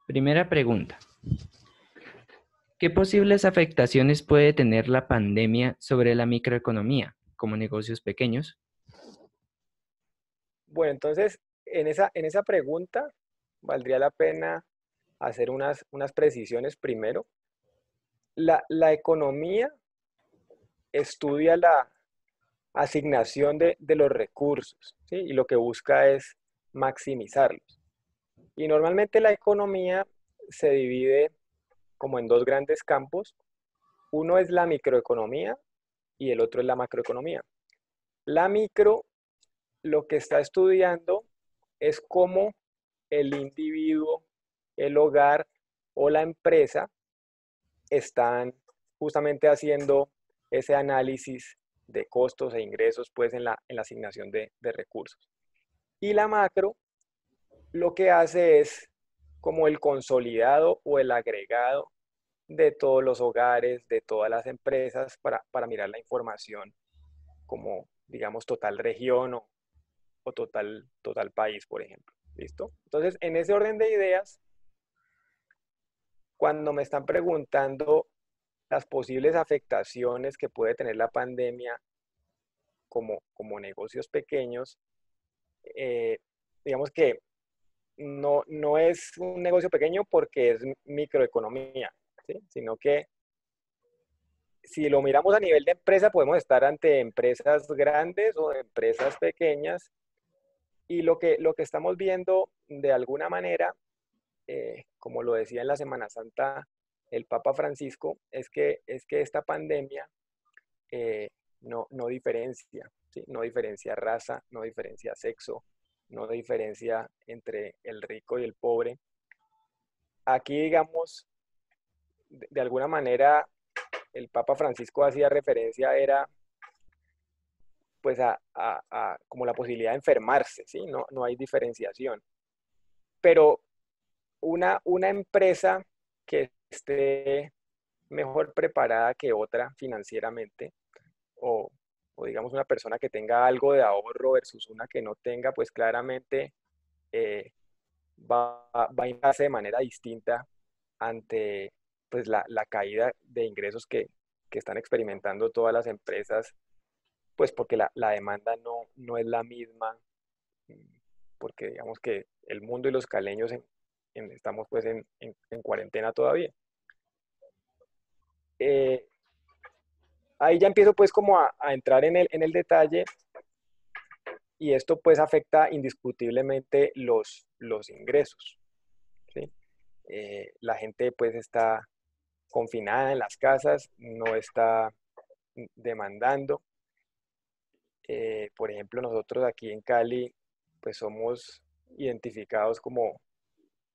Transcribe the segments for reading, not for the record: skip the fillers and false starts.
Primera pregunta. ¿Qué posibles afectaciones puede tener la pandemia sobre la microeconomía, como negocios pequeños? Bueno, entonces, en esa pregunta valdría la pena hacer unas precisiones primero. La economía estudia la asignación de los recursos, ¿sí? Y lo que busca es maximizarlos. Y normalmente la economía se divide como en dos grandes campos. Uno es la microeconomía y el otro es la macroeconomía. La micro lo que está estudiando es cómo el individuo, el hogar o la empresa están justamente haciendo ese análisis de costos e ingresos pues en la asignación de recursos. Y la macro lo que hace es como el consolidado o el agregado de todos los hogares, de todas las empresas para mirar la información como, digamos, total región o total país, por ejemplo. ¿Listo? Entonces, en ese orden de ideas, cuando me están preguntando las posibles afectaciones que puede tener la pandemia como negocios pequeños, eh, digamos que no es un negocio pequeño porque es microeconomía, ¿sí? Sino que si lo miramos a nivel de empresa, podemos estar ante empresas grandes o empresas pequeñas y lo que estamos viendo de alguna manera, como lo decía en la Semana Santa el Papa Francisco, es que esta pandemia eh, no diferencia, ¿sí? No diferencia raza, no diferencia sexo, no diferencia entre el rico y el pobre. Aquí, digamos, de alguna manera, el Papa Francisco hacía referencia, era pues a como la posibilidad de enfermarse, ¿sí? No hay diferenciación. Pero una empresa que esté mejor preparada que otra financieramente, o, o digamos una persona que tenga algo de ahorro versus una que no tenga, pues claramente eh, va a irse de manera distinta ante pues la caída de ingresos que están experimentando todas las empresas, pues porque la demanda no es la misma, porque digamos que el mundo y los caleños estamos pues en cuarentena todavía. Eh, Ahí ya empiezo pues como a entrar en el detalle y esto pues afecta indiscutiblemente los ingresos, ¿sí? La gente pues está confinada en las casas, no está demandando. Por ejemplo, nosotros aquí en Cali pues somos identificados como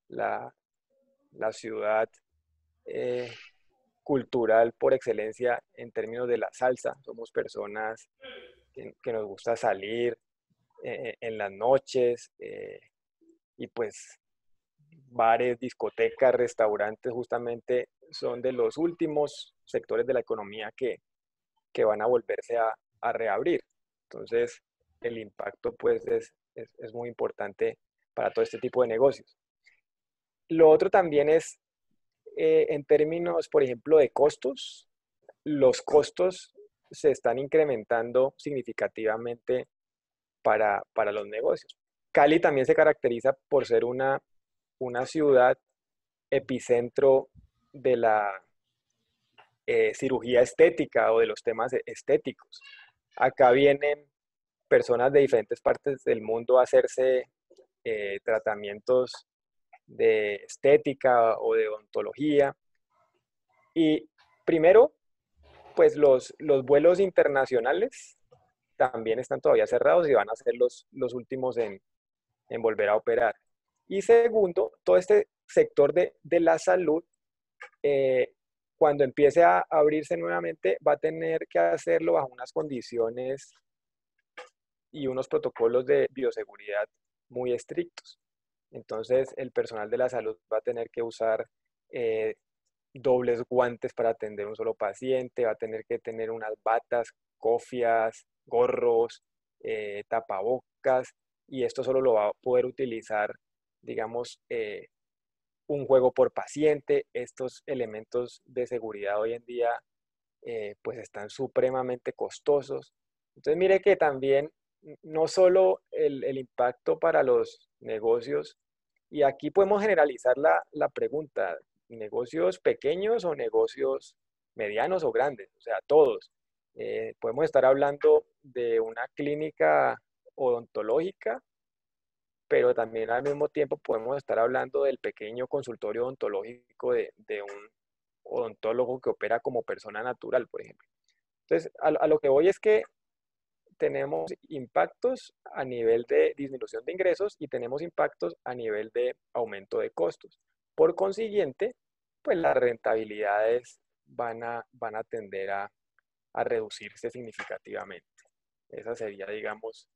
la, la ciudad eh, cultural por excelencia en términos de la salsa. Somos personas que nos gusta salir en las noches y pues bares, discotecas, restaurantes justamente son de los últimos sectores de la economía que van a volverse a reabrir. Entonces, el impacto pues es muy importante para todo este tipo de negocios. Lo otro también es en términos, por ejemplo, de costos. Los costos se están incrementando significativamente para los negocios. Cali también se caracteriza por ser una ciudad epicentro de la cirugía estética o de los temas estéticos. Acá vienen personas de diferentes partes del mundo a hacerse tratamientos de estética o de odontología. Y primero, pues los vuelos internacionales también están todavía cerrados y van a ser los últimos en volver a operar. Y segundo, todo este sector de la salud, eh, cuando empiece a abrirse nuevamente, va a tener que hacerlo bajo unas condiciones y unos protocolos de bioseguridad muy estrictos. Entonces, el personal de la salud va a tener que usar eh, dobles guantes para atender un solo paciente, va a tener que tener unas batas, cofias, gorros, tapabocas, y esto solo lo va a poder utilizar, digamos, un juego por paciente. Estos elementos de seguridad hoy en día pues están supremamente costosos. Entonces mire que también no solo el impacto para los negocios, y aquí podemos generalizar la pregunta, negocios pequeños o negocios medianos o grandes, o sea, todos. Podemos estar hablando de una clínica odontológica, pero también al mismo tiempo podemos estar hablando del pequeño consultorio odontológico de un odontólogo que opera como persona natural, por ejemplo. Entonces, a lo que voy es que tenemos impactos a nivel de disminución de ingresos y tenemos impactos a nivel de aumento de costos. Por consiguiente, pues las rentabilidades van a tender a reducirse significativamente. Esa sería, digamos,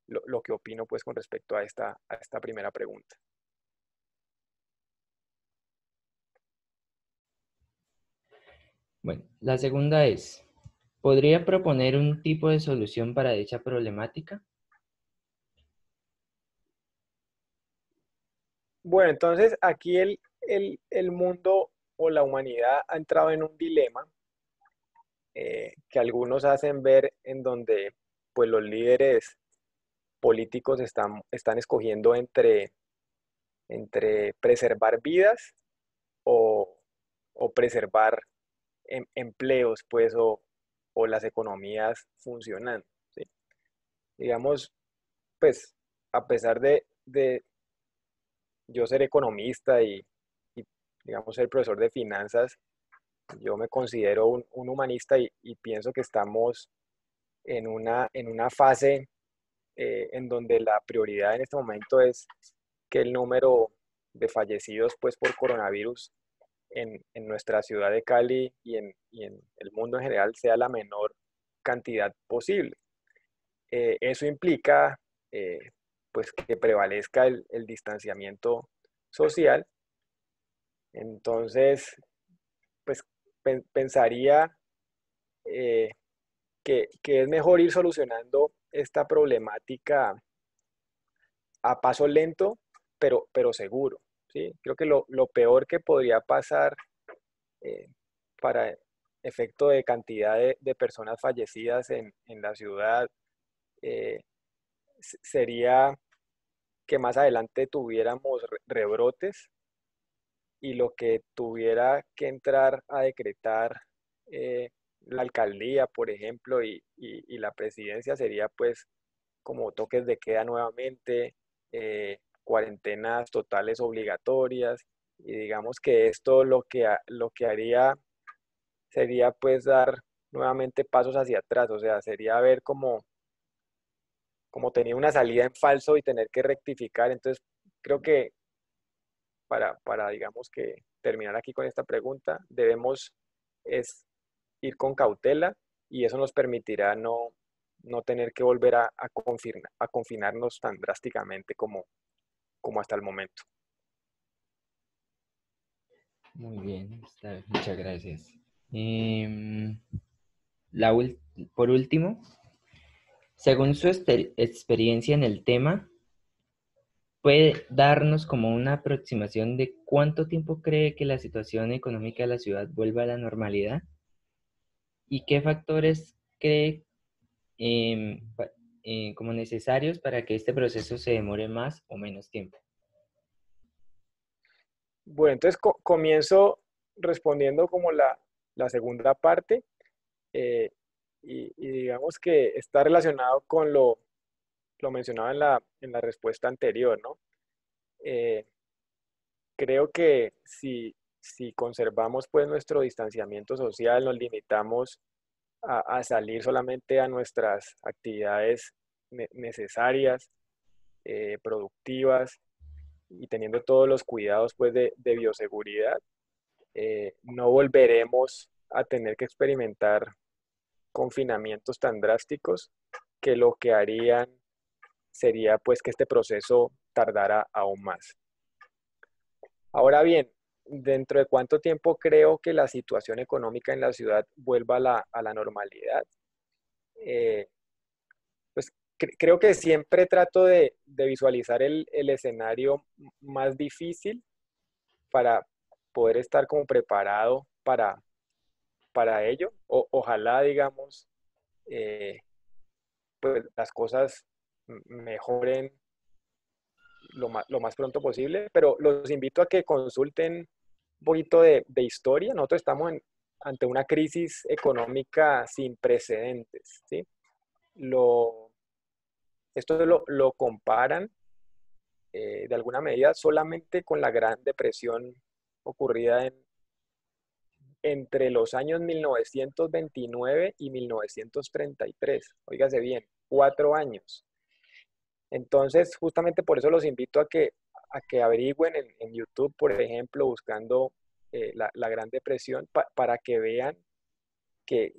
lo que opino pues con respecto a esta primera pregunta. Bueno, la segunda es, ¿podría proponer un tipo de solución para dicha problemática? Bueno, entonces aquí el mundo o la humanidad ha entrado en un dilema que algunos hacen ver en donde pues los líderes políticos están escogiendo entre preservar vidas o, o preservar empleos pues o las economías funcionando, ¿sí? Digamos, pues a pesar de yo ser economista y, digamos ser profesor de finanzas, yo me considero un humanista y pienso que estamos en una fase en donde la prioridad en este momento es que el número de fallecidos pues, por coronavirus en nuestra ciudad de Cali y en el mundo en general sea la menor cantidad posible. Eso implica pues, que prevalezca el distanciamiento social. Entonces, pues pensaría eh, que es mejor ir solucionando esta problemática a paso lento, pero seguro, ¿sí? Creo que lo peor que podría pasar eh, para efecto de cantidad de personas fallecidas en la ciudad eh, sería que más adelante tuviéramos rebrotes y lo que tuviera que entrar a decretar la alcaldía, por ejemplo, y la presidencia sería pues como toques de queda nuevamente, cuarentenas totales obligatorias, y digamos que esto lo que haría sería pues dar nuevamente pasos hacia atrás, o sea, sería ver como tenía una salida en falso y tener que rectificar. Entonces, creo que digamos que terminar aquí con esta pregunta, debemos es ir con cautela y eso nos permitirá no tener que volver a confinarnos tan drásticamente como hasta el momento. Muy bien, está bien, muchas gracias. Em, por último, según su experiencia en el tema, ¿puede darnos como una aproximación de cuánto tiempo cree que la situación económica de la ciudad vuelva a la normalidad? ¿Y qué factores cree como necesarios para que este proceso se demore más o menos tiempo? Bueno, entonces comienzo respondiendo como la segunda parte eh, y digamos que está relacionado con lo mencionado en la respuesta anterior, ¿no? Eh, Creo que si conservamos pues nuestro distanciamiento social, nos limitamos a salir solamente a nuestras actividades necesarias, productivas y teniendo todos los cuidados pues de bioseguridad, no volveremos a tener que experimentar confinamientos tan drásticos que lo que harían sería pues que este proceso tardara aún más. Ahora bien, ¿dentro de cuánto tiempo creo que la situación económica en la ciudad vuelva a la normalidad? Eh, pues creo que siempre trato de visualizar el escenario más difícil para poder estar como preparado para ello. Ojalá, digamos, eh, pues las cosas mejoren lo más pronto posible, pero los invito a que consulten un poquito de historia. Nosotros estamos ante una crisis económica sin precedentes, ¿sí? Lo, Esto lo comparan de alguna medida solamente con la Gran Depresión ocurrida entre los años 1929 y 1933. Óigase bien, 4 años. Entonces, justamente por eso los invito a que averigüen en YouTube, por ejemplo, buscando la Gran Depresión, para que vean que,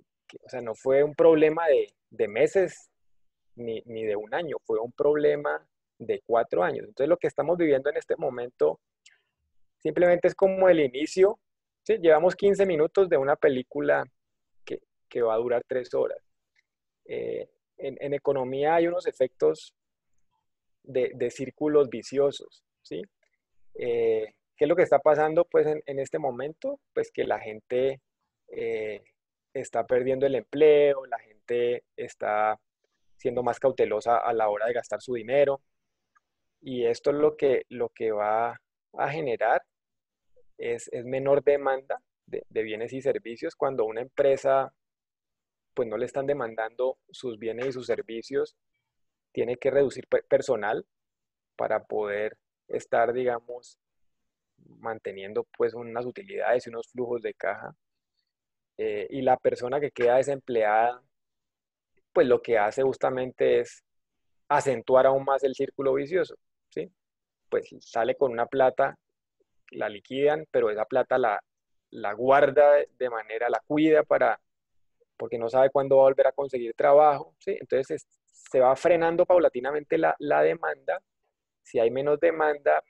o sea, no fue un problema de meses ni de un año, fue un problema de 4 años. Entonces, lo que estamos viviendo en este momento simplemente es como el inicio. ¿Sí? Llevamos 15 minutos de una película que va a durar 3 horas. En economía hay unos efectos de círculos viciosos, ¿sí? ¿Qué es lo que está pasando pues en este momento? Pues que la gente eh, está perdiendo el empleo, la gente está siendo más cautelosa a la hora de gastar su dinero, y esto es lo que va a generar es menor demanda de bienes y servicios. Cuando una empresa pues no le están demandando sus bienes y sus servicios, tiene que reducir personal para poder estar, digamos, manteniendo pues unas utilidades y unos flujos de caja. Y la persona que queda desempleada, pues lo que hace justamente es acentuar aún más el círculo vicioso, ¿sí? Pues sale con una plata, la liquidan, pero esa plata la guarda de manera, la cuida porque no sabe cuándo va a volver a conseguir trabajo, ¿sí? Entonces se va frenando paulatinamente la demanda. Si hay menos demanda,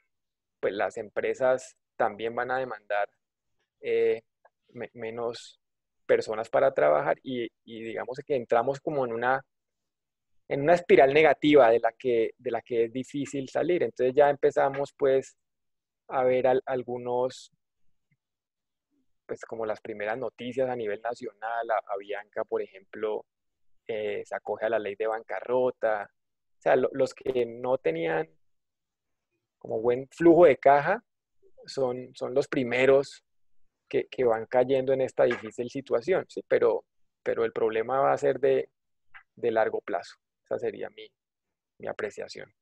pues las empresas también van a demandar eh, menos personas para trabajar, y digamos que entramos como en una espiral negativa de la que es difícil salir. Entonces ya empezamos pues a ver algunos, pues como las primeras noticias a nivel nacional. A Bianca, por ejemplo, se acoge a la ley de bancarrota. O sea, los que no tenían como buen flujo de caja son los primeros que van cayendo en esta difícil situación, ¿sí? Pero el problema va a ser de largo plazo. Esa sería mi apreciación.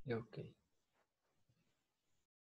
Ok.